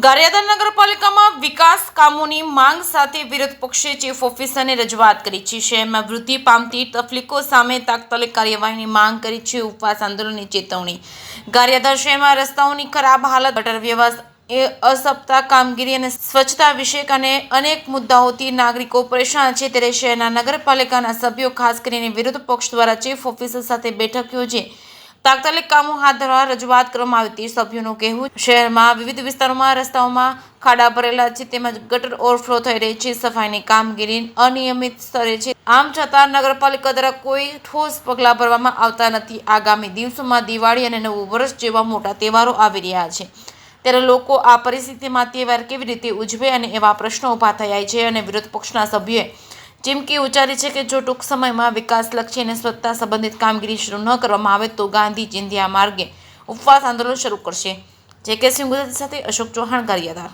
ગારિયાધાર નગરપાલિકામાં વિકાસ કામોની માંગ સાથે વિરોધ પક્ષે ચીફ ઓફિસરને રજૂઆત કરી છે. શહેરમાં વૃદ્ધિ પામતી તકલીફો સામે તાત્કાલિક કાર્યવાહીની માંગ કરી છે. ઉપવાસ આંદોલનની ચેતવણી. ગારિયાધાર શહેરમાં રસ્તાઓની ખરાબ હાલત, ગટર વ્યવસ્થા, અસપ્તા કામગીરી અને સ્વચ્છતા વિશે અને અનેક મુદ્દાઓથી નાગરિકો પરેશાન છે. ત્યારે શહેરના નગરપાલિકાના સભ્યો, ખાસ કરીને વિરોધ પક્ષ દ્વારા ચીફ ઓફિસર સાથે બેઠક યોજી તાત્કાલિક કામો હાથ ધરવા રજૂઆત કરવામાં આવી હતી. સભ્યોનું કહેવું, શહેરમાં વિવિધ વિસ્તારોમાં રસ્તાઓમાં ખાડા ભરેલા છે તેમજ ગટર ઓવરફ્લો થઈ રહી છે. સફાઈની કામગીરી અનિયમિત સ્તરે છે. આમ છતાં નગરપાલિકા દ્વારા કોઈ ઠોસ પગલાં ભરવામાં આવતા નથી. આગામી દિવસોમાં દિવાળી અને નવું વર્ષ જેવા મોટા તહેવારો આવી રહ્યા છે, ત્યારે લોકો આ પરિસ્થિતિમાં તહેવાર કેવી રીતે ઉજવે અને એવા પ્રશ્નો ઊભા થયા છે. અને વિરોધ પક્ષના સભ્યોએ ચીમકી ઉચ્ચારી છે કે જો ટૂંક સમયમાં વિકાસલક્ષી અને સ્વચ્છતા સંબંધિત કામગીરી શરૂ ન કરવામાં આવે તો ગાંધી ચિંધ્યા માર્ગે ઉપવાસ આંદોલન શરૂ કરશે. જે કે સિંહ ગુજરાતી સાથે અશોક ચૌહાણ, ગારિયાધાર.